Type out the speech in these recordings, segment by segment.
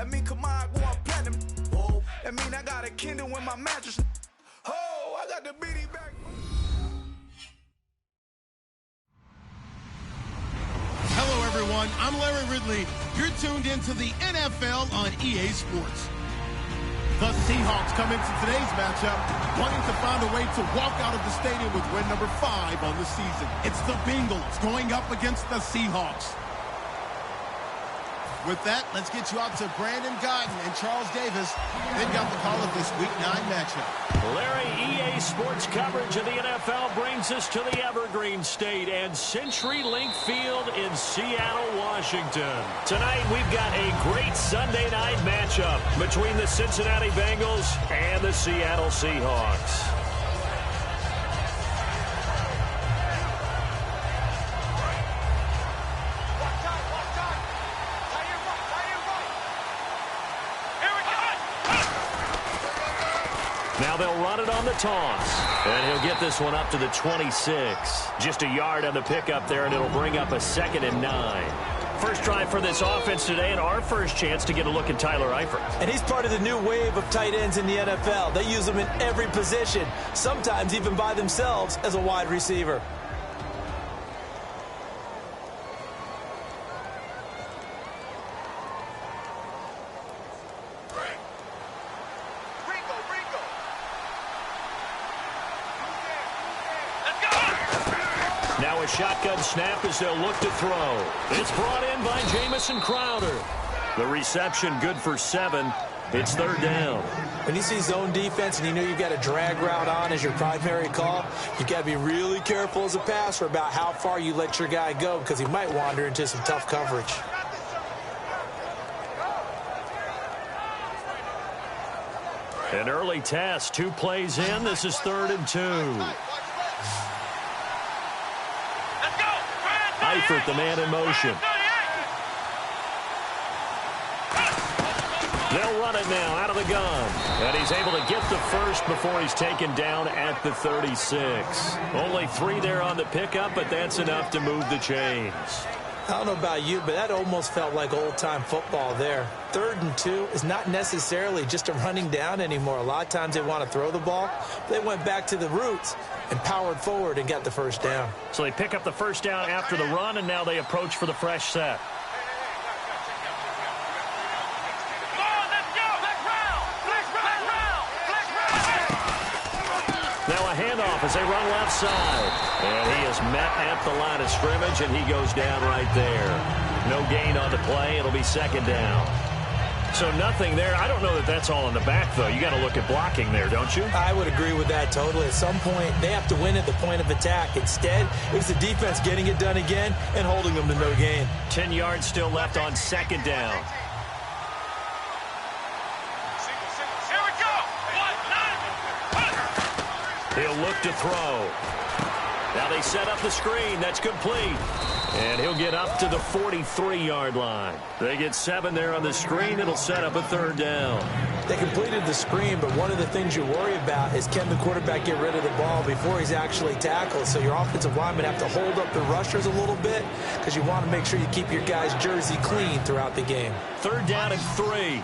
That mean come on, go on platinum. Whoa. That mean I got a Kindle in my mattress. Oh, I got the BD back. Hello, everyone. I'm Larry Ridley. You're tuned into the NFL on EA Sports. The Seahawks come into today's matchup wanting to find a way to walk out of the stadium with win number 5 on the season. It's the Bengals going up against the Seahawks. With that, let's get you out to Brandon Gotton and Charles Davis. They've got the call of this Week 9 matchup. Larry, EA Sports coverage of the NFL brings us to the Evergreen State and CenturyLink Field in Seattle, Washington. Tonight, we've got a great Sunday night matchup between the Cincinnati Bengals and the Seattle Seahawks. Now they'll run it on the toss. And he'll get this one up to the 26. Just a yard on the pickup there, and it'll bring up a 2nd and 9. First try for this offense today, and our first chance to get a look at Tyler Eifert. And he's part of the new wave of tight ends in the NFL. They use them in every position, sometimes even by themselves as a wide receiver. Now a shotgun snap as they'll look to throw. It's brought in by Jamison Crowder. The reception good for 7. It's 3rd down. When you see zone defense and you know you've got a drag route on as your primary call, you've got to be really careful as a passer about how far you let your guy go because he might wander into some tough coverage. An early test, 2 plays in. This is 3rd and 2. Eifert, the man in motion. They'll run it now out of the gun. And he's able to get the first before he's taken down at the 36. Only 3 there on the pickup, but that's enough to move the chains. I don't know about you, but that almost felt like old-time football there. 3rd and 2 is not necessarily just a running down anymore. A lot of times they want to throw the ball. They went back to the roots and powered forward and got the first down. So they pick up the first down after the run, and now they approach for the fresh set. Now a handoff as they run left side. And he is met at the line of scrimmage, and he goes down right there. No gain on the play. It'll be 2nd down. So nothing there. I don't know that that's all in the back, though. You got to look at blocking there, don't you? I would agree with that totally. At some point, they have to win at the point of attack. Instead, it was the defense getting it done again and holding them to no gain. 10 yards still left on 2nd down. He'll look to throw. Now they set up the screen. That's complete. And he'll get up to the 43-yard line. They get 7 there on the screen. It'll set up a 3rd down. They completed the screen, but one of the things you worry about is can the quarterback get rid of the ball before he's actually tackled? So your offensive linemen have to hold up the rushers a little bit because you want to make sure you keep your guys' jersey clean throughout the game. 3rd down and 3.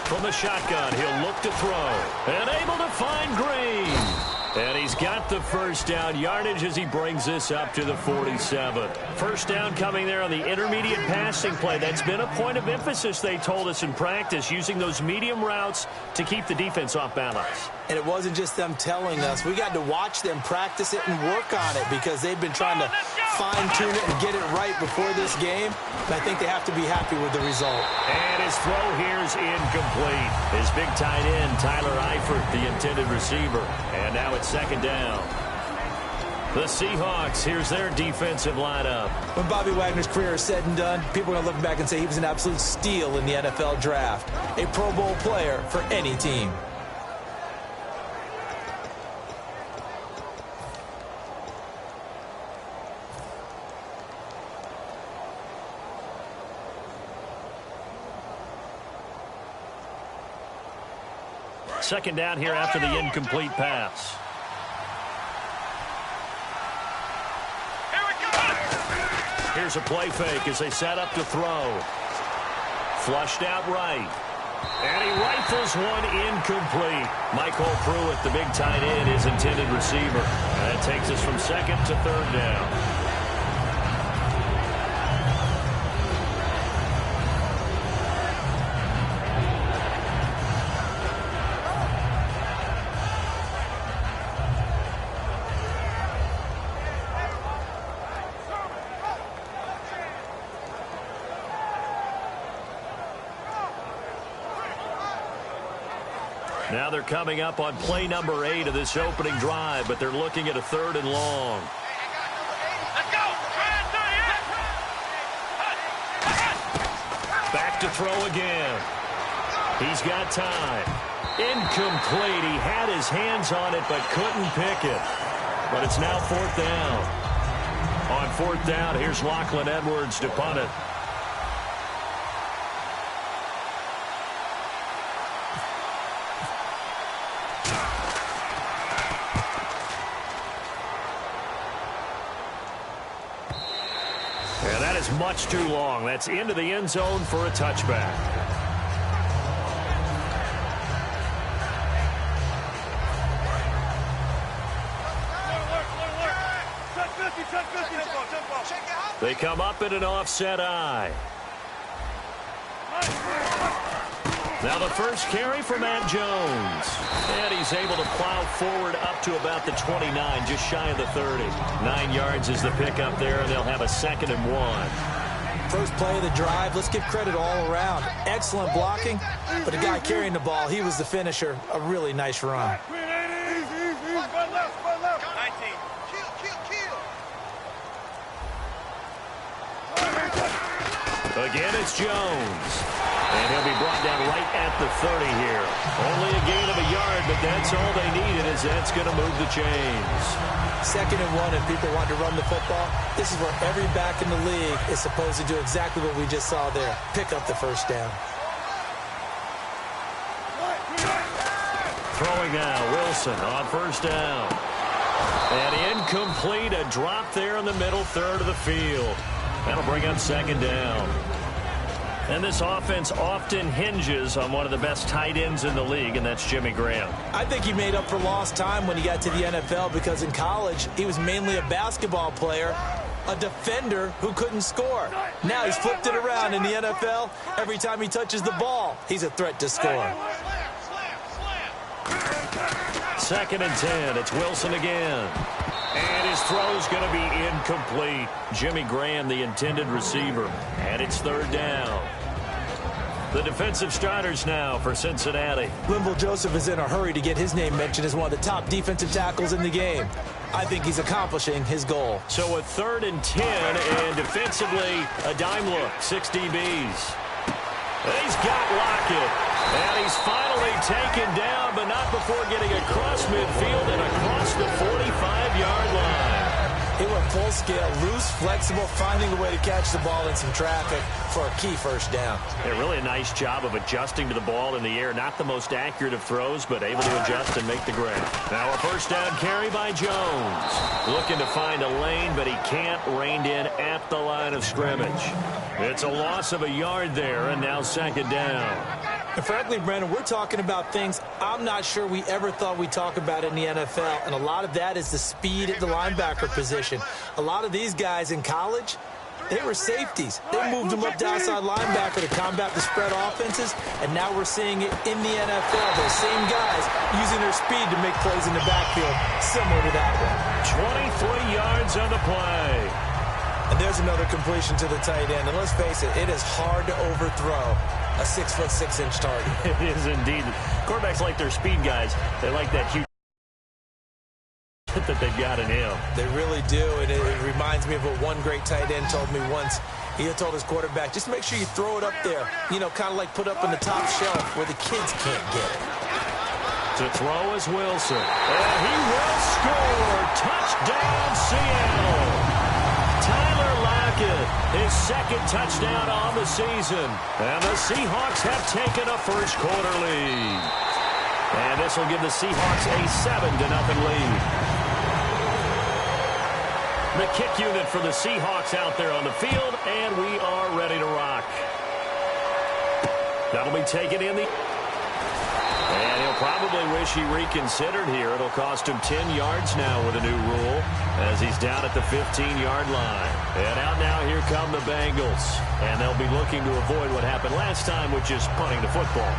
From the shotgun, he'll look to throw. And able to find Green. And he's got the first down yardage as he brings this up to the 47. First down coming there on the intermediate passing play. That's been a point of emphasis, they told us in practice, using those medium routes to keep the defense off balance. And it wasn't just them telling us. We got to watch them practice it and work on it because they've been trying to fine-tune it and get it right before this game. And I think they have to be happy with the result. And his throw here is incomplete. His big tight end, Tyler Eifert, the intended receiver. And now it's 2nd down. The Seahawks, here's their defensive lineup. When Bobby Wagner's career is said and done, people are going to look back and say he was an absolute steal in the NFL draft. A Pro Bowl player for any team. Second down here after the incomplete pass. Here's a play fake as they set up to throw. Flushed out right. And he rifles one incomplete. Michael Pruitt, the big tight end, his intended receiver. And that takes us from second to third down. Now they're coming up on play number 8 of this opening drive, but they're looking at a 3rd and long. Let's go! Back to throw again. He's got time. Incomplete. He had his hands on it, but couldn't pick it. But it's now 4th down. On 4th down, here's Lachlan Edwards to punt it. Much too long. That's into the end zone for a touchback. They come up in an offset eye. Now the first carry for Matt Jones. And he's able to plow forward up to about the 29, just shy of the 30. 9 yards is the pickup there, and they'll have a 2nd and 1. First play of the drive, let's give credit all around. Excellent blocking, but the guy carrying the ball, he was the finisher. A really nice run. Again, it's Jones. And he'll be brought down right at the 30 here. Only a gain of a yard, but that's all they needed, as that's going to move the chains. 2nd and 1, if people want to run the football, this is where every back in the league is supposed to do exactly what we just saw there. Pick up the first down. Throwing now, Wilson on first down. And incomplete, a drop there in the middle third of the field. That'll bring up 2nd down. And this offense often hinges on one of the best tight ends in the league, and that's Jimmy Graham. I think he made up for lost time when he got to the NFL, because in college, he was mainly a basketball player, a defender who couldn't score. Now he's flipped it around in the NFL. Every time he touches the ball, he's a threat to score. 2nd and 10. It's Wilson again. And his throw's going to be incomplete. Jimmy Graham, the intended receiver. And it's 3rd down. The defensive starters now for Cincinnati. Linval Joseph is in a hurry to get his name mentioned as one of the top defensive tackles in the game. I think he's accomplishing his goal. So a 3rd and 10, and defensively, a dime look. 6 DBs. And he's got Lockett. And he's finally taken down, but not before getting across midfield and across the 45-yard line. He went full scale, loose, flexible, finding a way to catch the ball in some traffic for a key first down. Yeah, really a nice job of adjusting to the ball in the air. Not the most accurate of throws, but able to adjust and make the grab. Now a first down carry by Jones. Looking to find a lane, but he can't. Reined in at the line of scrimmage. It's a loss of a yard there, and now 2nd down. And frankly, Brandon, we're talking about things I'm not sure we ever thought we'd talk about in the NFL, and a lot of that is the speed at the linebacker position. A lot of these guys in college, they were safeties. They moved them up to outside linebacker to combat the spread offenses, and now we're seeing it in the NFL. Those same guys using their speed to make plays in the backfield, similar to that one. 23 yards on the play. And there's another completion to the tight end. And let's face it, it is hard to overthrow a 6'6" target. It is indeed. Quarterbacks like their speed guys. They like that huge that they've got in him. They really do. And it reminds me of what one great tight end told me once. He told his quarterback, just make sure you throw it up there. You know, kind of like put up on the top shelf where the kids can't get it. To throw is Wilson. And he will score. Touchdown, Seattle. Tyler Lockett, his 2nd touchdown on the season. And the Seahawks have taken a first-quarter lead. And this will give the Seahawks a 7-0 lead. The kick unit for the Seahawks out there on the field, and we are ready to rock. That'll be taken in the... And he'll probably wish he reconsidered here. It'll cost him 10 yards now with a new rule as he's down at the 15-yard line. And out now, here come the Bengals. And they'll be looking to avoid what happened last time, which is punting the football.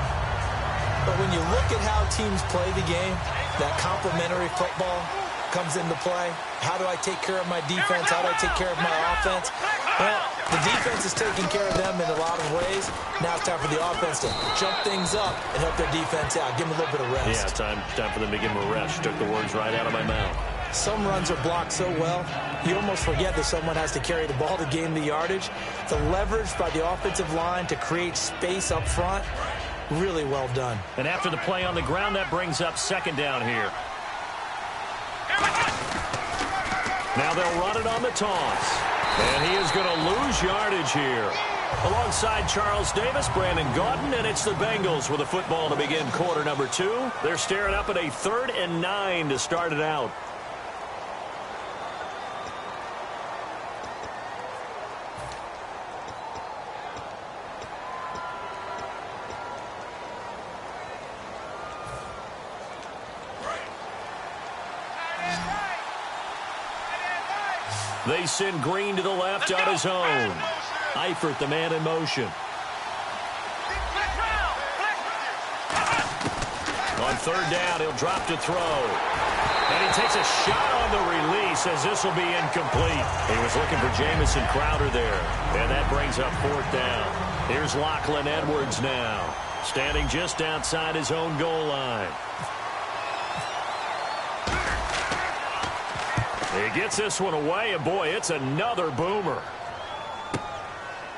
But when you look at how teams play the game, that complementary football comes into play. How do I take care of my defense? How do I take care of my offense? Well, the defense is taking care of them in a lot of ways. Now it's time for the offense to jump things up and help their defense out. Give them a little bit of rest. Yeah, time for them to give them a rest. Took the words right out of my mouth. Some runs are blocked so well, you almost forget that someone has to carry the ball to gain the yardage. The leverage by the offensive line to create space up front, really well done. And after the play on the ground, that brings up second down here. Now they'll run it on the toss. And he is going to lose yardage here. Alongside Charles Davis, Brandon Gaudin, and it's the Bengals with the football to begin quarter number 2. They're staring up at a 3rd and 9 to start it out. They send Green to the left on his own. Eifert, the man in motion. On 3rd down, he'll drop to throw. And he takes a shot on the release as this will be incomplete. He was looking for Jamison Crowder there. And that brings up 4th down. Here's Lachlan Edwards now, standing just outside his own goal line. He gets this one away, and boy, it's another boomer.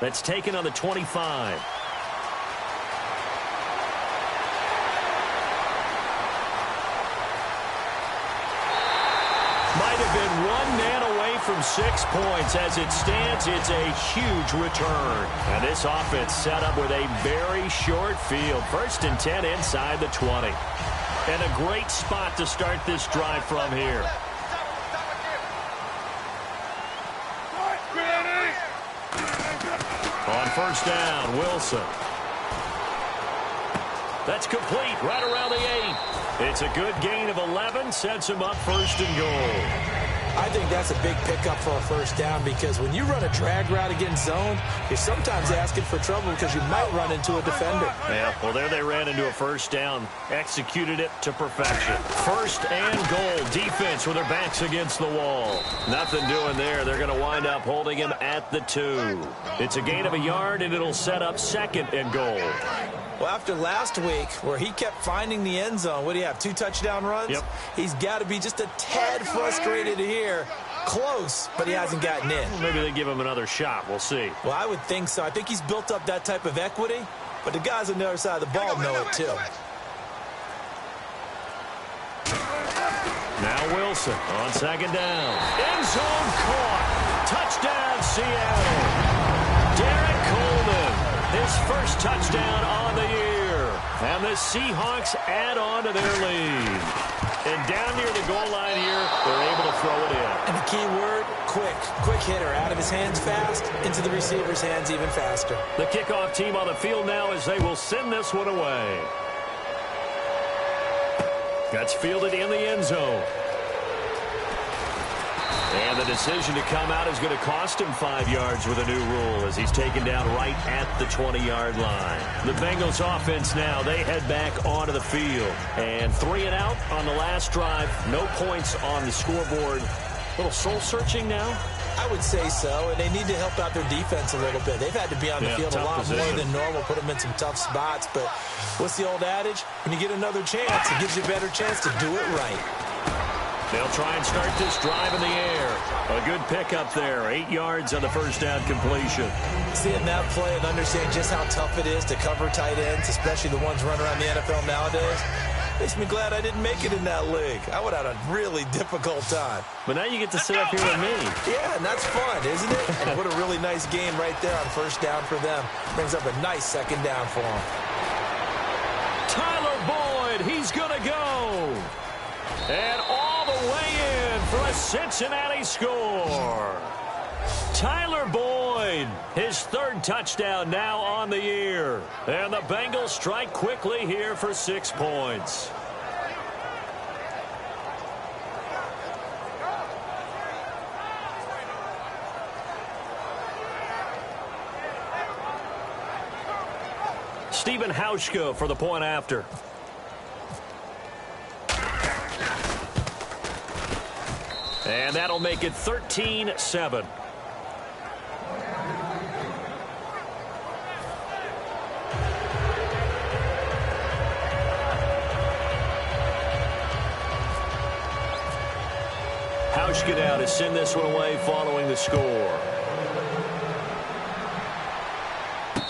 That's taken on the 25. Might have been one man away from 6 points. As it stands, it's a huge return. And this offense set up with a very short field. 1st and 10 inside the 20. And a great spot to start this drive from here. On 1st down, Wilson. That's complete right around the 8. It's a good gain of 11, sets him up 1st and goal. I think that's a big pickup for a 1st down because when you run a drag route against zone, you're sometimes asking for trouble because you might run into a defender. Yeah, well, there they ran into a 1st down, executed it to perfection. 1st and goal, defense with their backs against the wall. Nothing doing there. They're going to wind up holding him at the 2. It's a gain of a yard, and it'll set up 2nd and goal. Well, after last week where he kept finding the end zone, what do you have, 2 touchdown runs? Yep. He's got to be just a tad frustrated here. Close, but he hasn't gotten in. Well, maybe they give him another shot. We'll see. Well, I would think so. I think he's built up that type of equity, but the guys on the other side of the ball know it too. Now Wilson on 2nd down. End zone caught. Touchdown, Seattle. Derek Coleman, his 1st touchdown on the year. And the Seahawks add on to their lead. And down near the goal line here, they're able to throw it in. And the key word, quick. Quick hitter. Out of his hands fast, into the receiver's hands even faster. The kickoff team on the field now as they will send this one away. That's fielded in the end zone. And the decision to come out is going to cost him 5 yards with a new rule as he's taken down right at the 20-yard line. The Bengals offense now, they head back onto the field. And 3 and out on the last drive. No points on the scoreboard. A little soul-searching now? I would say so, and they need to help out their defense a little bit. They've had to be on the field a lot more than normal, put them in some tough spots. But what's the old adage? When you get another chance, it gives you a better chance to do it right. They'll try and start this drive in the air. A good pickup there. 8 yards on the 1st down completion. Seeing that play and understanding just how tough it is to cover tight ends, especially the ones running around the NFL nowadays, makes me glad I didn't make it in that league. I would have had a really difficult time. But now you get to sit up here with me. Yeah, and that's fun, isn't it? And what a really nice game right there on 1st down for them. Brings up a nice 2nd down for them. Tyler Boyd, he's going to go. And all the way in for a Cincinnati score. Tyler Boyd, his third touchdown now on the year. And the Bengals strike quickly here for 6 points. Stephen Hauschka for the point after. And that'll make it 13-7. Hauschka now to send this one away following the score.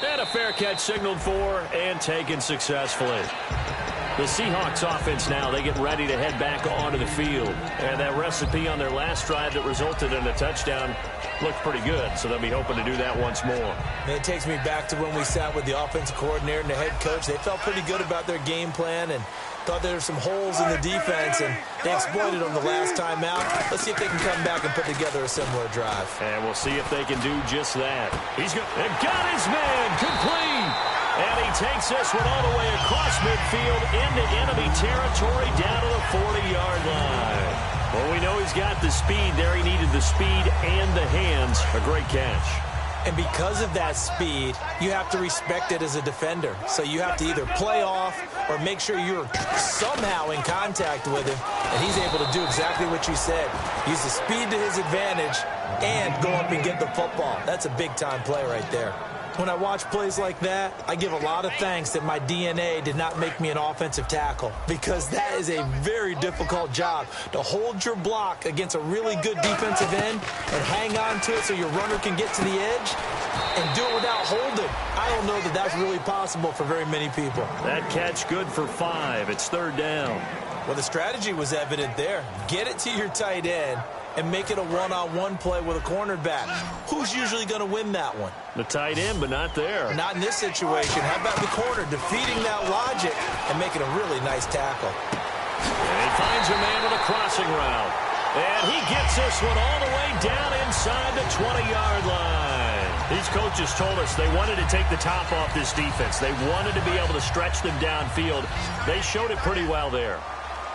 And a fair catch signaled for and taken successfully. The Seahawks offense now, they get ready to head back onto the field. And that recipe on their last drive that resulted in a touchdown looked pretty good, so they'll be hoping to do that once more. And it takes me back to when we sat with the offensive coordinator and the head coach. They felt pretty good about their game plan and thought there were some holes in the defense, and they exploited them the last time out. Let's see if they can come back and put together a similar drive. And we'll see if they can do just that. He's got his man complete. And he takes this one all the way across midfield into enemy territory down to the 40-yard line. Well, we know he's got the speed there. He needed the speed and the hands. A great catch. And because of that speed, you have to respect it as a defender. So you have to either play off or make sure you're somehow in contact with him. And he's able to do exactly what you said. Use the speed to his advantage and go up and get the football. That's a big-time play right there. When I watch plays like that, I give a lot of thanks that my DNA did not make me an offensive tackle, because that is a very difficult job, to hold your block against a really good defensive end and hang on to it so your runner can get to the edge and do it without holding. I don't know that that's really possible for very many people. That catch good for 5. It's third down. Well, the strategy was evident there. Get it to your tight end and make it a one-on-one play with a cornerback. Who's usually going to win that one? The tight end, but not there. Not in this situation. How about the corner defeating that logic and making a really nice tackle? And he finds a man with a crossing route. And he gets this one all the way down inside the 20-yard line. These coaches told us they wanted to take the top off this defense. They wanted to be able to stretch them downfield. They showed it pretty well there.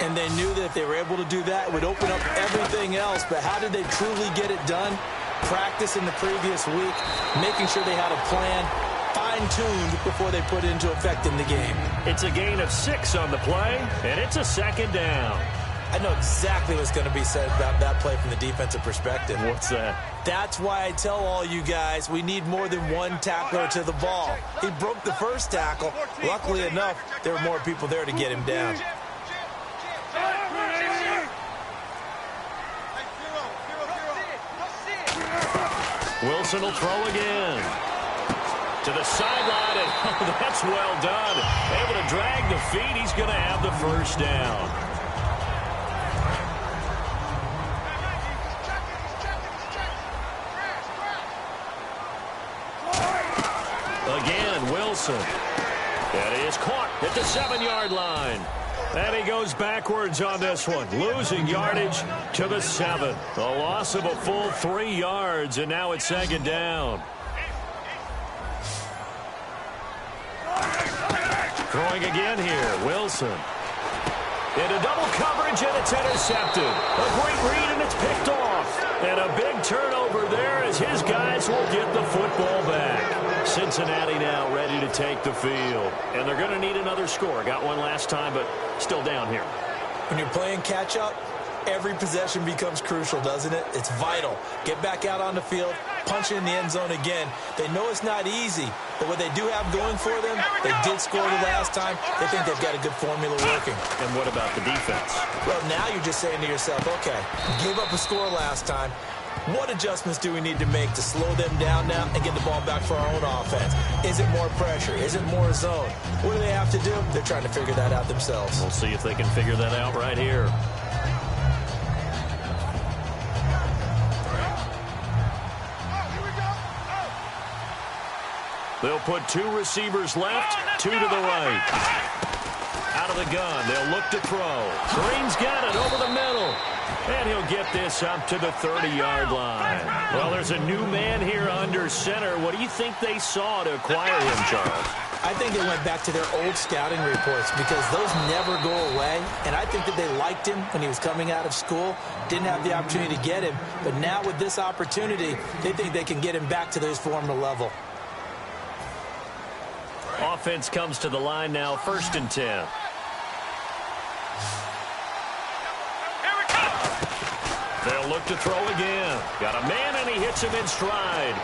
And they knew that if they were able to do that, it would open up everything else. But how did they truly get it done? Practice in the previous week, making sure they had a plan, fine-tuned before they put it into effect in the game. It's a gain of 6 on the play, and it's a second down. I know exactly what's going to be said about that play from the defensive perspective. What's that? That's why I tell all you guys we need more than one tackler to the ball. He broke the first tackle. Luckily enough, there were more people there to get him down. Wilson will throw again. To the sideline, and oh, that's well done. Able to drag the feet. He's going to have the first down. Again, Wilson. And he is caught at the 7-yard line. And he goes backwards on this one, losing yardage to the 7. A loss of a full 3 yards, and now it's second down. Throwing again here, Wilson. Into double coverage, and it's intercepted. A great read, and it's picked off. And a big turnover there as his guys will get the football back. Cincinnati now ready to take the field. And they're going to need another score. Got one last time, but still down here. When you're playing catch-up, every possession becomes crucial, doesn't it? It's vital. Get back out on the field, punch it in the end zone again. They know it's not easy, but what they do have going for them, they did score the last time. They think they've got a good formula working. And what about the defense? Well, now you're just saying to yourself, okay, gave up a score last time. What adjustments do we need to make to slow them down now and get the ball back for our own offense? Is it more pressure? Is it more zone? What do they have to do? They're trying to figure that out themselves. We'll see if they can figure that out right here. They'll put 2 receivers left, 2 to the right. Out of the gun, they'll look to throw. Green's got it over the middle. And he'll get this up to the 30-yard line. Well, there's a new man here under center. What do you think they saw to acquire him, Charles? I think they went back to their old scouting reports because those never go away. And I think that they liked him when he was coming out of school. Didn't have the opportunity to get him. But now with this opportunity, they think they can get him back to his former level. Offense comes to the line now, 1st and 10. They'll look to throw again. Got a man, and he hits him in stride.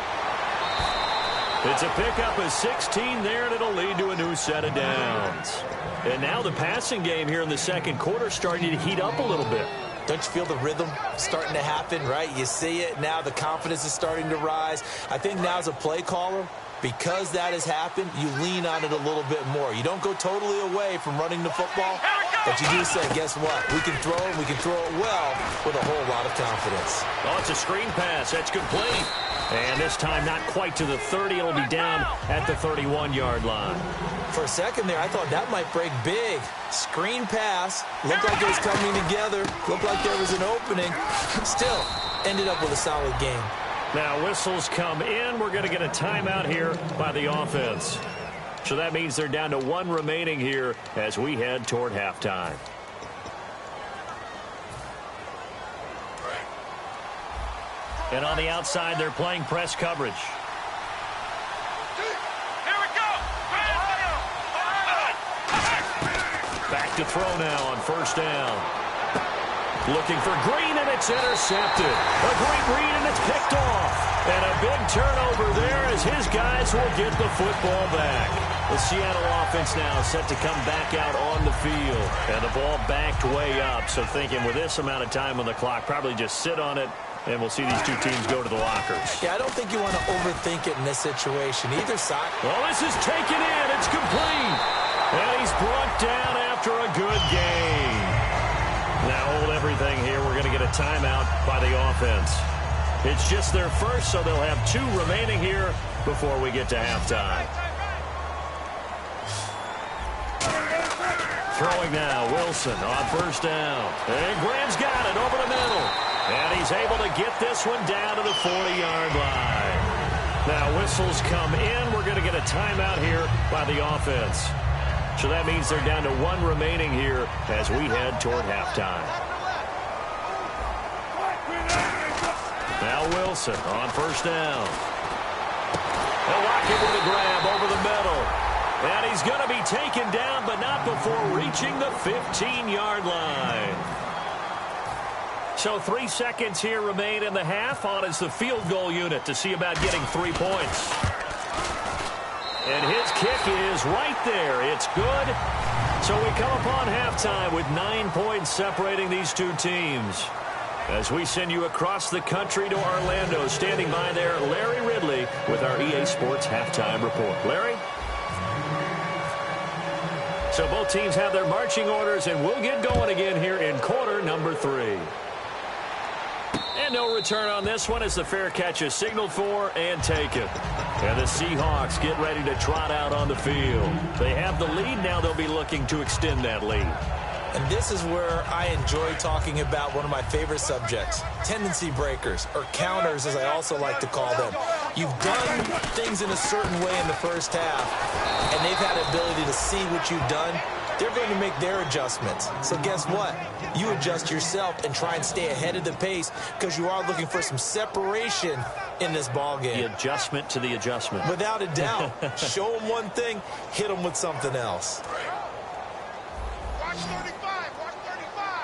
It's a pickup of 16 there, and it'll lead to a new set of downs. And now the passing game here in the second quarter starting to heat up a little bit. Don't you feel the rhythm starting to happen, right? You see it. Now the confidence is starting to rise. I think now as a play caller, because that has happened, you lean on it a little bit more. You don't go totally away from running the football, but you do say, guess what? We can throw it. We can throw it well with a whole lot of confidence. Oh, it's a screen pass. That's complete. And this time not quite to the 30. It'll be down at the 31-yard line. For a second there, I thought that might break big. Screen pass. Looked like it was coming together. Looked like there was an opening. Still, ended up with a solid game. Now whistles come in. We're going to get a timeout here by the offense. So that means they're down to 1 remaining here as we head toward halftime. And on the outside, they're playing press coverage. Here we go. Back to throw now on 1st down. Looking for Green, and it's intercepted. A great read, and it's picked off. And a big turnover there as his guys will get the football back. The Seattle offense now set to come back out on the field. And the ball backed way up. So thinking with this amount of time on the clock, probably just sit on it, and we'll see these two teams go to the lockers. Yeah, I don't think you want to overthink it in this situation. Either side. Well, this is taken in. It's complete. And he's brought down after a good game. Now hold everything here. We're going to get a timeout by the offense. It's just their first, so they'll have 2 remaining here before we get to halftime. Throwing now, Wilson on 1st down. And Graham's got it over the middle. And he's able to get this one down to the 40-yard line. Now whistles come in. We're going to get a timeout here by the offense. So that means they're down to 1 remaining here as we head toward halftime. Now Wilson on 1st down. They'll lock him with a grab over the middle. And he's going to be taken down, but not before reaching the 15-yard line. So 3 seconds here remain in the half. On is the field goal unit to see about getting 3 points. And his kick is right there. It's good. So we come upon halftime with 9 points separating these two teams. As we send you across the country to Orlando, standing by there, Larry Ridley with our EA Sports Halftime Report. Larry? So both teams have their marching orders, and we'll get going again here in quarter number 3. And no return on this one as the fair catch is signaled for and taken. And the Seahawks get ready to trot out on the field. They have the lead. Now they'll be looking to extend that lead. And this is where I enjoy talking about one of my favorite subjects, tendency breakers, or counters as I also like to call them. You've done things in a certain way in the first half, and they've had the ability to see what you've done. They're going to make their adjustments. So guess what? You adjust yourself and try and stay ahead of the pace because you are looking for some separation in this ball game. The adjustment to the adjustment. Without a doubt. Show them one thing, hit them with something else. Watch 35. Watch 35.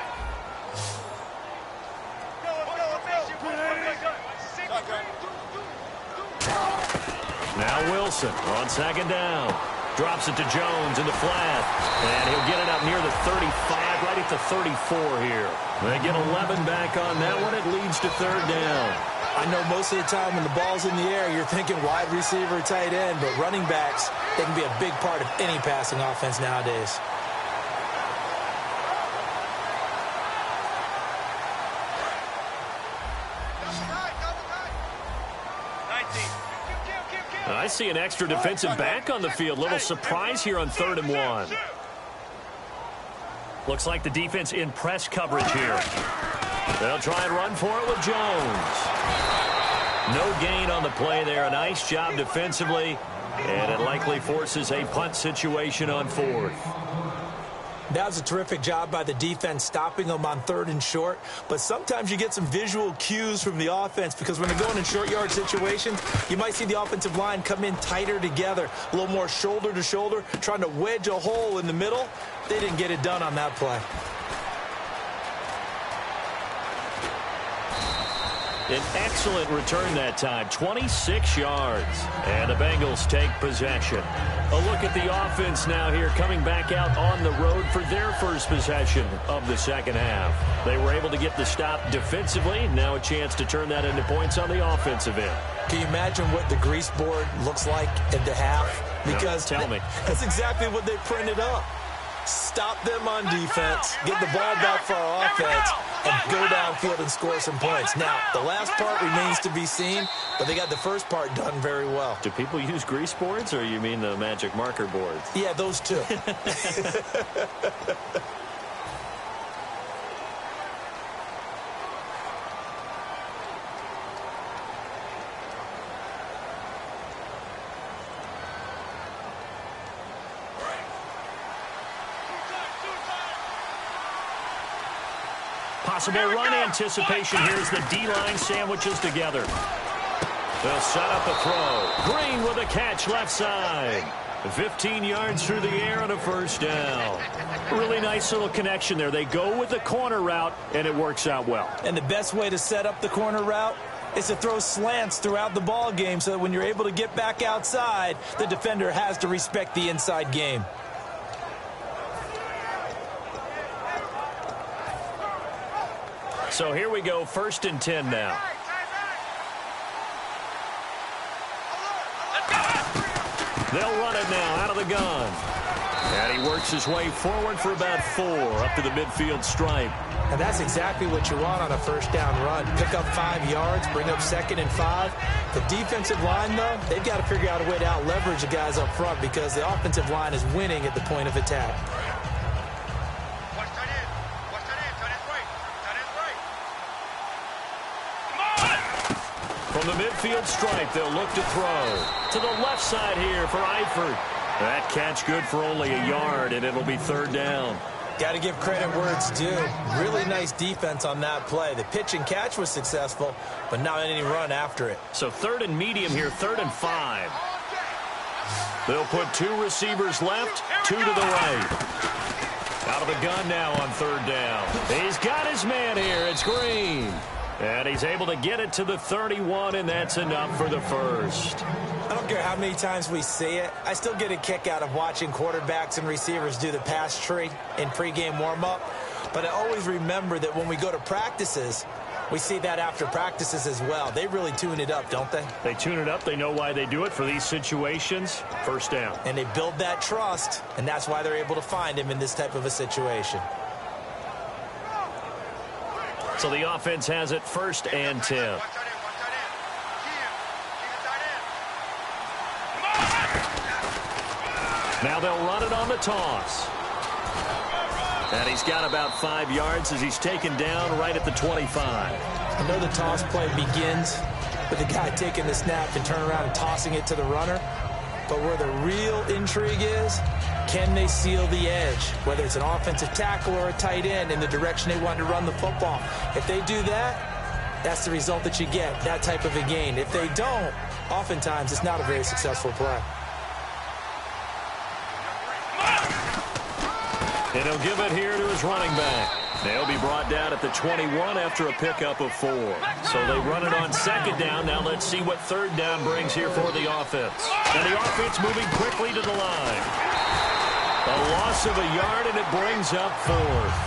Now Wilson on 2nd down. Drops it to Jones in the flat. And he'll get it up near the 35, right at the 34 here. They get 11 back on that one. It leads to 3rd down. I know most of the time when the ball's in the air, you're thinking wide receiver, tight end, but running backs, they can be a big part of any passing offense nowadays. I see an extra defensive back on the field. Little surprise here on 3rd and 1. Looks like the defense in press coverage here. They'll try and run for it with Jones. No gain on the play there. A nice job defensively, and it likely forces a punt situation on 4th. That was a terrific job by the defense stopping them on 3rd and short. But sometimes you get some visual cues from the offense because when they're going in short yard situations, you might see the offensive line come in tighter together, a little more shoulder to shoulder, trying to wedge a hole in the middle. They didn't get it done on that play. An excellent return that time, 26 yards. And the Bengals take possession. A look at the offense now here, coming back out on the road for their first possession of the second half. They were able to get the stop defensively. Now a chance to turn that into points on the offensive end. Can you imagine what the grease board looks like at the half? Because no, tell me. That's exactly what they printed up. Stop them on defense, get the ball back for our offense, and go downfield and score some points. Now, the last part remains to be seen, but they got the first part done very well. Do people use grease boards, or you mean the magic marker boards? Yeah, those two. Possible run anticipation here as the D-line sandwiches together. They'll set up a throw. Green with a catch left side. 15 yards through the air on a first down. Really nice little connection there. They go with the corner route, and it works out well. And the best way to set up the corner route is to throw slants throughout the ball game so that when you're able to get back outside, the defender has to respect the inside game. So here we go, 1st and 10 now. They'll run it now out of the gun. And he works his way forward for about 4 up to the midfield stripe. And that's exactly what you want on a first down run. Pick up 5 yards, bring up 2nd and 5. The defensive line, though, they've got to figure out a way to out-leverage the guys up front because the offensive line is winning at the point of attack. From the midfield stripe, they'll look to throw. To the left side here for Eifert. That catch good for only a yard, and it'll be 3rd down. Got to give credit where it's due. Really nice defense on that play. The pitch and catch was successful, but not any run after it. So 3rd and medium here, 3rd and 5. They'll put 2 receivers left, 2 to the right. Out of the gun now on 3rd down. He's got his man here. It's Green. And he's able to get it to the 31, and that's enough for the first. I don't care how many times we see it. I still get a kick out of watching quarterbacks and receivers do the pass tree in pregame warm-up. But I always remember that when we go to practices, we see that after practices as well. They really tune it up, don't they? They tune it up. They know why they do it for these situations. First down. And they build that trust, and that's why they're able to find him in this type of a situation. So the offense has it 1st and 10. Now they'll run it on the toss. And he's got about 5 yards as he's taken down right at the 25. I know the toss play begins with the guy taking the snap and turning around and tossing it to the runner. But where the real intrigue is, can they seal the edge, whether it's an offensive tackle or a tight end in the direction they want to run the football? If they do that, that's the result that you get, that type of a gain. If they don't, oftentimes it's not a very successful play. And he'll give it here to his running back. They'll be brought down at the 21 after a pickup of 4. So they run it on 2nd down. Now let's see what 3rd down brings here for the offense. And the offense moving quickly to the line. A loss of a yard, and it brings up 4th.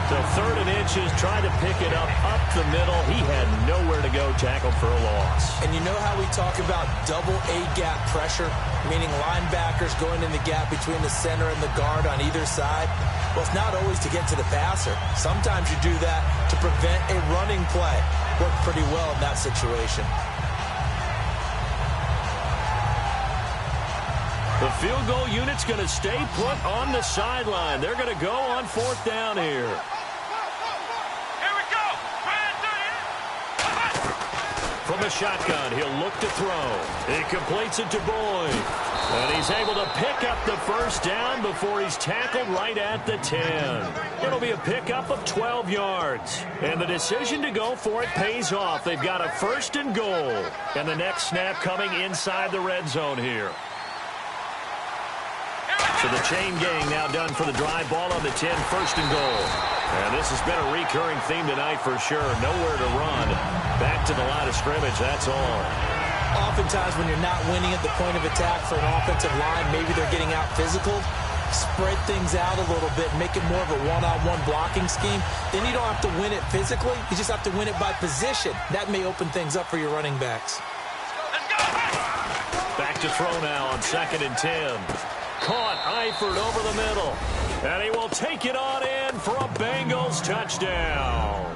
So 3rd and inches, trying to pick it up the middle. He had nowhere to go, tackled for a loss. And you know how we talk about double A-gap pressure, meaning linebackers going in the gap between the center and the guard on either side? Well, it's not always to get to the passer. Sometimes you do that to prevent a running play. Worked pretty well in that situation. The field goal unit's going to stay put on the sideline. They're going to go on 4th down here. Here we go. From the shotgun, he'll look to throw. He completes it to Boyd. And he's able to pick up the first down before he's tackled right at the 10. It'll be a pickup of 12 yards. And the decision to go for it pays off. They've got a 1st and goal. And the next snap coming inside the red zone here. So the chain gang now done for the drive. Ball on the 10, 1st and goal. And this has been a recurring theme tonight for sure. Nowhere to run. Back to the line of scrimmage, that's all. Oftentimes when you're not winning at the point of attack for an offensive line, maybe they're getting out physical. Spread things out a little bit, make it more of a one-on-one blocking scheme. Then you don't have to win it physically. You just have to win it by position. That may open things up for your running backs. Back to throw now on 2nd and 10. Caught Eifert over the middle. And he will take it on in for a Bengals touchdown.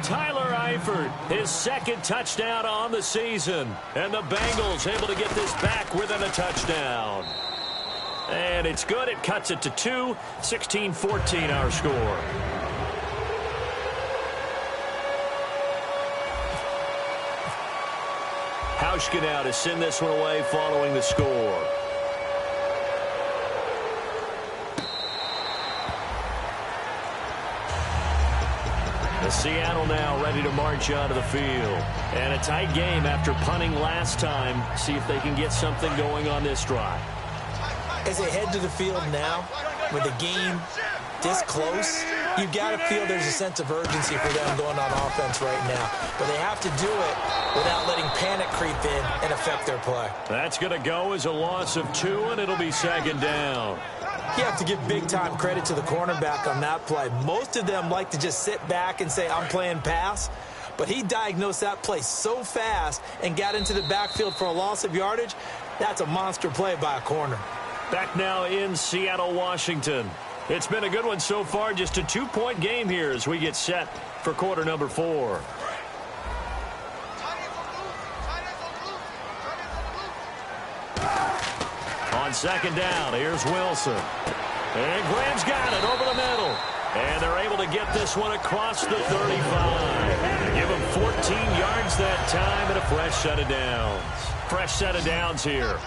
Tyler Eifert, his 2nd touchdown on the season. And the Bengals able to get this back within a touchdown. And it's good. It cuts it to 2. 16-14 our score. Hauschka now to send this one away following the score. Seattle now ready to march onto the field. And a tight game after punting last time. See if they can get something going on this drive. As they head to the field now, with the game this close, you've got to feel there's a sense of urgency for them going on offense right now. But they have to do it without letting panic creep in and affect their play. That's going to go as a loss of 2, and it'll be 2nd down. You have to give big-time credit to the cornerback on that play. Most of them like to just sit back and say, I'm playing pass. But he diagnosed that play so fast and got into the backfield for a loss of yardage. That's a monster play by a corner. Back now in Seattle, Washington. It's been a good one so far. Just a 2-point game here as we get set for quarter number 4. On 2nd down, here's Wilson. And Graham's got it over the middle. And they're able to get this one across the 35. Give him 14 yards that time and a fresh set of downs. Fresh set of downs here.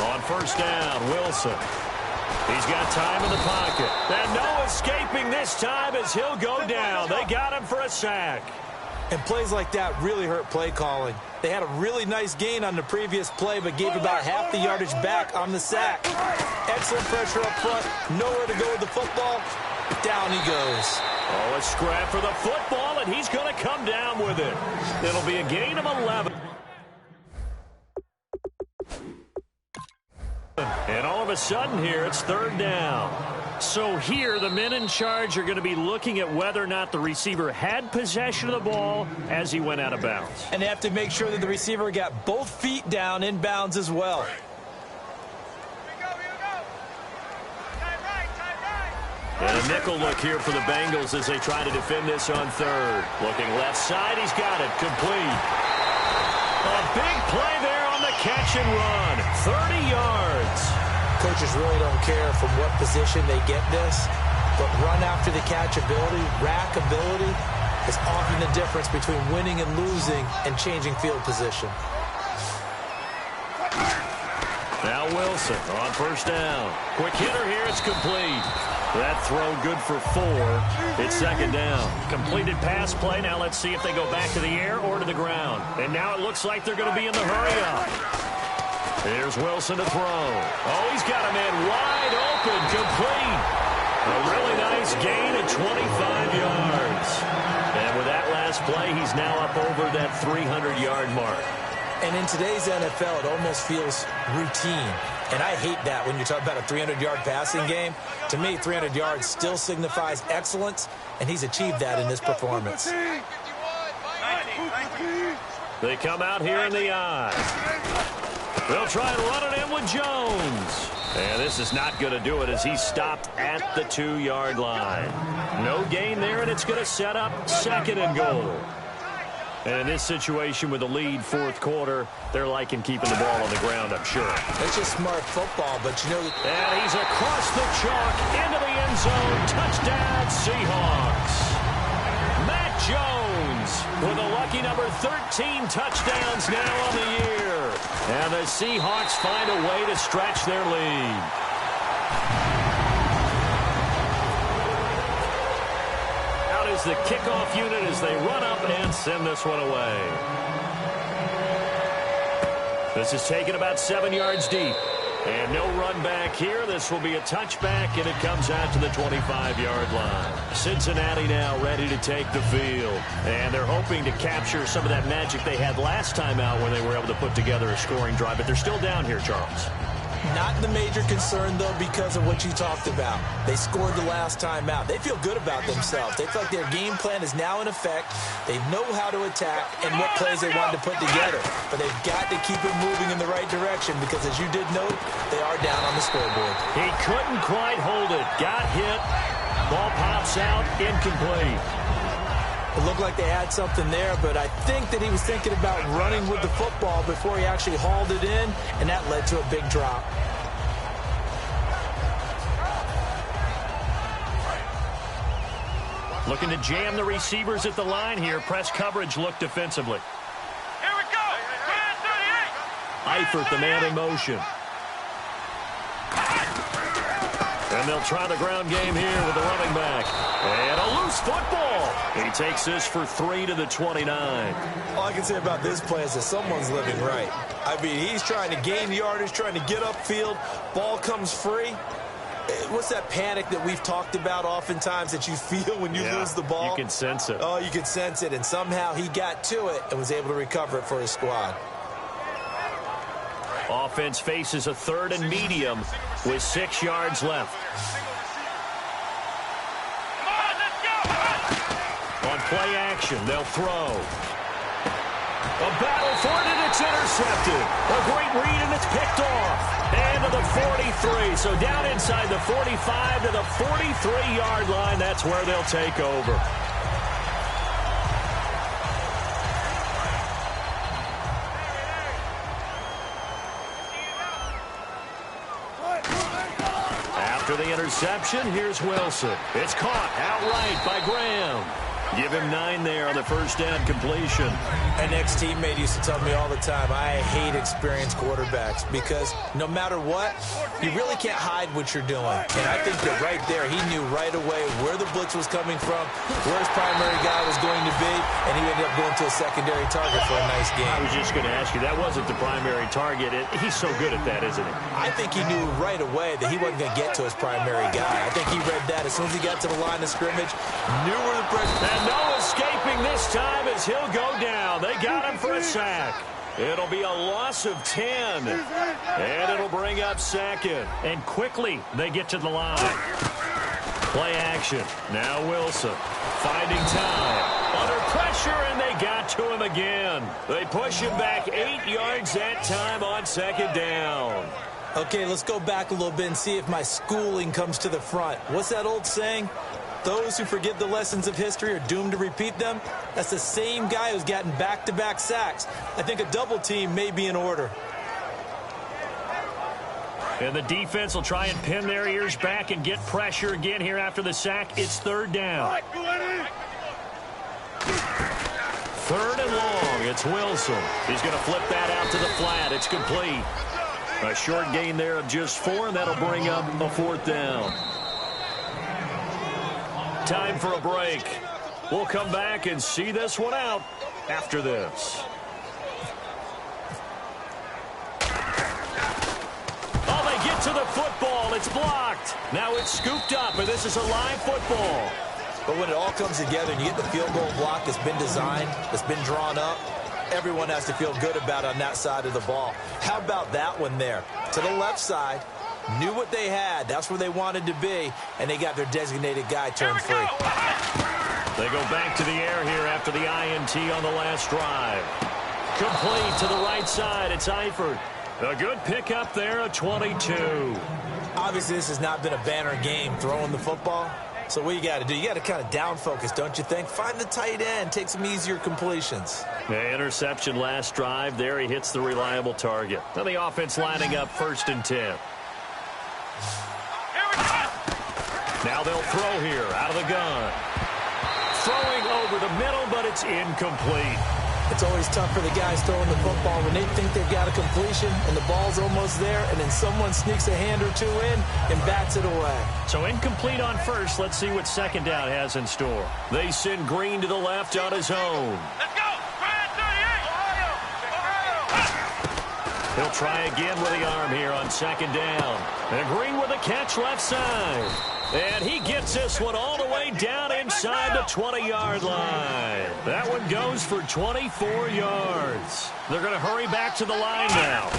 On 1st down, Wilson. He's got time in the pocket. And no escaping this time as he'll go down. They got him for a sack. And plays like that really hurt play calling. They had a really nice gain on the previous play, but gave about half the yardage back on the sack. Excellent pressure up front. Nowhere to go with the football. Down he goes. Oh, a scrap for the football, and he's going to come down with it. It'll be a gain of 11. And all of a sudden here, it's 3rd down. So here, the men in charge are going to be looking at whether or not the receiver had possession of the ball as he went out of bounds. And they have to make sure that the receiver got both feet down in bounds as well. And a nickel look here for the Bengals as they try to defend this on 3rd. Looking left side, he's got it. Complete. A big play there on the catch and run. 30 yards. Coaches really don't care from what position they get this, but run after the catch ability, rack ability, is often the difference between winning and losing and changing field position. Now Wilson on 1st down. Quick hitter here, it's complete. That throw good for 4. It's 2nd down. Completed pass play. Now let's see if they go back to the air or to the ground. And now it looks like they're going to be in the hurry-up. Here's Wilson to throw. Oh, he's got a man wide open, complete. A really nice gain of 25 yards. And with that last play, he's now up over that 300-yard mark. And in today's NFL, it almost feels routine. And I hate that when you talk about a 300-yard passing game. To me, 300 yards still signifies excellence, and he's achieved that in this performance. They come out here in the eye. They'll try and run it in with Jones. And this is not going to do it as he's stopped at the 2-yard line. No gain there, and it's going to set up 2nd and goal. And in this situation with the lead fourth quarter, they're liking keeping the ball on the ground, I'm sure. It's just smart football, but you know... And he's across the chalk into the end zone. Touchdown, Seahawks. Matt Jones with a lucky number 13 touchdowns now on the year. And the Seahawks find a way to stretch their lead. Out is the kickoff unit as they run up and send this one away. This is taken about 7 yards deep. And no run back here. This will be a touchback, and it comes out to the 25-yard line. Cincinnati now ready to take the field. And they're hoping to capture some of that magic they had last time out when they were able to put together a scoring drive. But they're still down here, Charles. Not the major concern, though, because of what you talked about. They scored the last time out. They feel good about themselves. They feel like their game plan is now in effect. They know how to attack and what plays they wanted to put together. But they've got to keep it moving in the right direction because, as you did note, they are down on the scoreboard. He couldn't quite hold it. Got hit. Ball pops out. Incomplete. It looked like they had something there, but I think that he was thinking about running with the football before he actually hauled it in, and that led to a big drop. Looking to jam the receivers at the line here. Press coverage look defensively. Here we go. 38. Eifert, the man in motion. And they'll try the ground game here with the running back. And a loose football. He takes this for 3 to the 29. All I can say about this play is that someone's living right. I mean, he's trying to gain yardage, trying to get upfield. Ball comes free. What's that panic that we've talked about oftentimes that you feel when you lose the ball? You can sense it. Oh, you can sense it. And somehow he got to it and was able to recover it for his squad. Offense faces a 3rd and medium with 6 yards left. Come on, let's go. On play action, they'll throw. A battle for it, and it's intercepted. A great read, and it's picked off. And to the 43. So down inside the 45 to the 43-yard line. That's where they'll take over. After the interception, here's Wilson. It's caught outright by Graham. Give him 9 there on the first down completion. An ex-teammate used to tell me all the time, I hate experienced quarterbacks because no matter what, you really can't hide what you're doing. And I think that right there, he knew right away where the blitz was coming from, where his primary guy was going to be, and he ended up going to a secondary target for a nice game. I was just going to ask you, that wasn't the primary target. He's so good at that, isn't he? I think he knew right away that he wasn't going to get to his primary guy. I think he read that as soon as he got to the line of scrimmage, knew where the pressure. And no escaping this time as he'll go down. They got him for a sack. It'll be a loss of 10. And it'll bring up 2nd. And quickly they get to the line. Play action. Now Wilson finding time. Under pressure, and they got to him again. They push him back 8 yards that time on 2nd down. Okay, let's go back a little bit and see if my schooling comes to the front. What's that old saying? Those who forget the lessons of history are doomed to repeat them. That's the same guy who's gotten back-to-back sacks. I think a double team may be in order. And the defense will try and pin their ears back and get pressure again here after the sack. It's 3rd down. 3rd and long. It's Wilson. He's going to flip that out to the flat. It's complete. A short gain there of just 4, and that'll bring up a 4th down. Time for a break. We'll come back and see this one out after this. Oh, they get to the football. It's blocked. Now it's scooped up, and this is a live football. But when it all comes together and you get the field goal block that's been designed, that's been drawn up, everyone has to feel good about it on that side of the ball. How about that one there? To the left side. Knew what they had. That's where they wanted to be, and they got their designated guy turned free. They go back to the air here after the INT on the last drive. Complete to the right side. It's Eifert. A good pickup there, a 22. Obviously, this has not been a banner game throwing the football. So what you got to do, you got to kind of down focus, don't you think? Find the tight end, take some easier completions. The interception last drive. There he hits the reliable target. Now the offense lining up 1st and 10. Now they'll throw here out of the gun. Throwing over the middle, but it's incomplete. It's always tough for the guys throwing the football when they think they've got a completion and the ball's almost there, and then someone sneaks a hand or two in and bats it away. So incomplete on first. Let's see what second down has in store. They send Green to the left on his own. Let's go. 38. He'll try again with the arm here on 2nd down. And Green with a catch left side. And he gets this one all the way down inside the 20-yard line. That one goes for 24 yards. They're going to hurry back to the line now.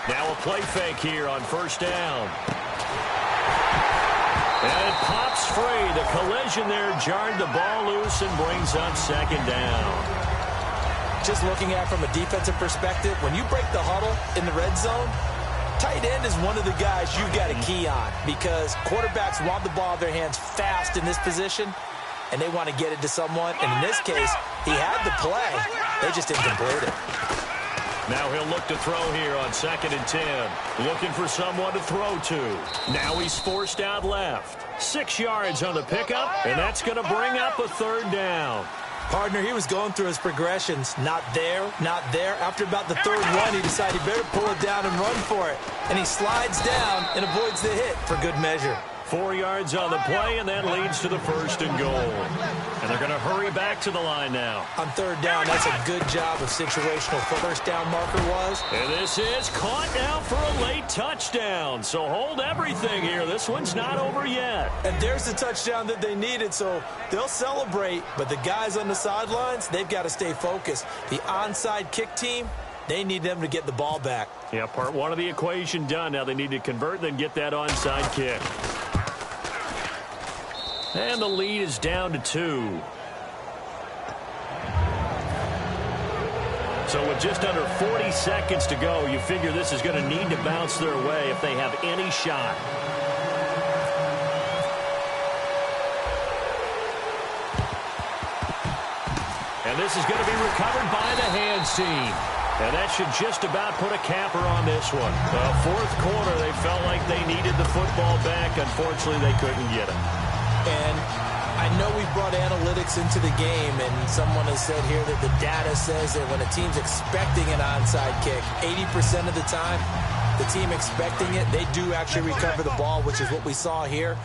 Now a play fake here on 1st down. And it pops free. The collision there jarred the ball loose and brings up 2nd down. Just looking at it from a defensive perspective, when you break the huddle in the red zone, tight end is one of the guys you've got to key on because quarterbacks want the ball in their hands fast in this position, and they want to get it to someone. And in this case, he had the play. They just didn't complete it. Now he'll look to throw here on 2nd and 10. Looking for someone to throw to. Now he's forced out left. 6 yards on the pickup, and that's going to bring up a 3rd down. Partner, he was going through his progressions. Not there, not there. After about the 3rd one, he decided he better pull it down and run for it. And he slides down and avoids the hit for good measure. 4 yards on the play, and that leads to the 1st and goal. And they're going to hurry back to the line now. On 3rd down, that's a good job of situational. 1st down marker was. And this is caught now for a late touchdown. So hold everything here. This one's not over yet. And there's the touchdown that they needed, so they'll celebrate. But the guys on the sidelines, they've got to stay focused. The onside kick team, they need them to get the ball back. Yeah, part one of the equation done. Now they need to convert and then get that onside kick. And the lead is down to 2. So with just under 40 seconds to go, you figure this is going to need to bounce their way if they have any shot. And this is going to be recovered by the hands team. And that should just about put a capper on this one. The 4th quarter, they felt like they needed the football back. Unfortunately, they couldn't get it. And I know we've brought analytics into the game, and someone has said here that the data says that when a team's expecting an onside kick, 80% of the time, the team expecting it, they do actually recover the ball, which is what we saw here.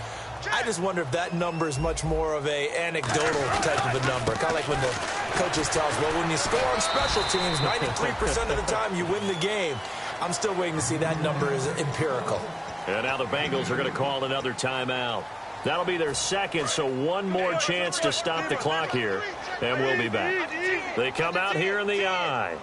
I just wonder if that number is much more of a anecdotal type of a number. Kind of like when the coaches tell us, well, when you score on special teams, 93% of the time you win the game. I'm still waiting to see that number is empirical. And now the Bengals are going to call another timeout. That'll be their 2nd, so one more chance to stop the clock here, and we'll be back. They come out here in the I.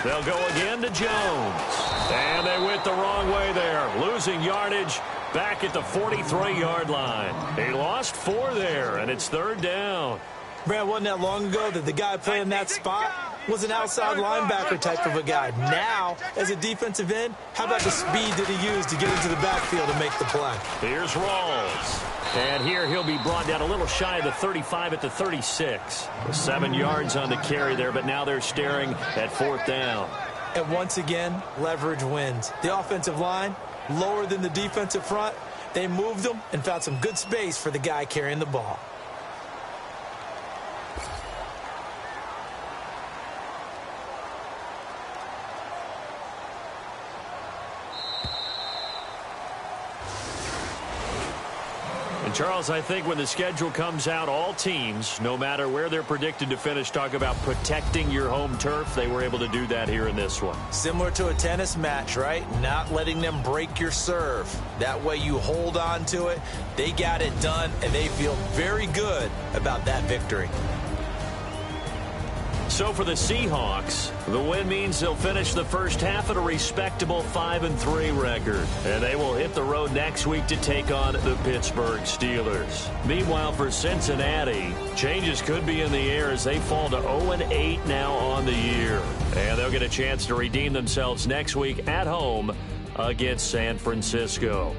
They'll go again to Jones. And they went the wrong way there, losing yardage back at the 43-yard line. He lost 4 there, and it's 3rd down. Brad, wasn't that long ago that the guy playing that spot was an outside linebacker type of a guy. Now, as a defensive end, how about the speed that he used to get into the backfield and make the play? Here's Rawls. And here he'll be brought down a little shy of the 35 at the 36. 7 yards on the carry there, but now they're staring at 4th down. And once again, leverage wins. The offensive line, lower than the defensive front. They moved them and found some good space for the guy carrying the ball. Charles, I think when the schedule comes out, all teams, no matter where they're predicted to finish, talk about protecting your home turf. They were able to do that here in this one. Similar to a tennis match, right? Not letting them break your serve. That way you hold on to it. They got it done, and they feel very good about that victory. So for the Seahawks, the win means they'll finish the first half at a respectable 5-3 record. And they will hit the road next week to take on the Pittsburgh Steelers. Meanwhile, for Cincinnati, changes could be in the air as they fall to 0-8 now on the year. And they'll get a chance to redeem themselves next week at home against San Francisco.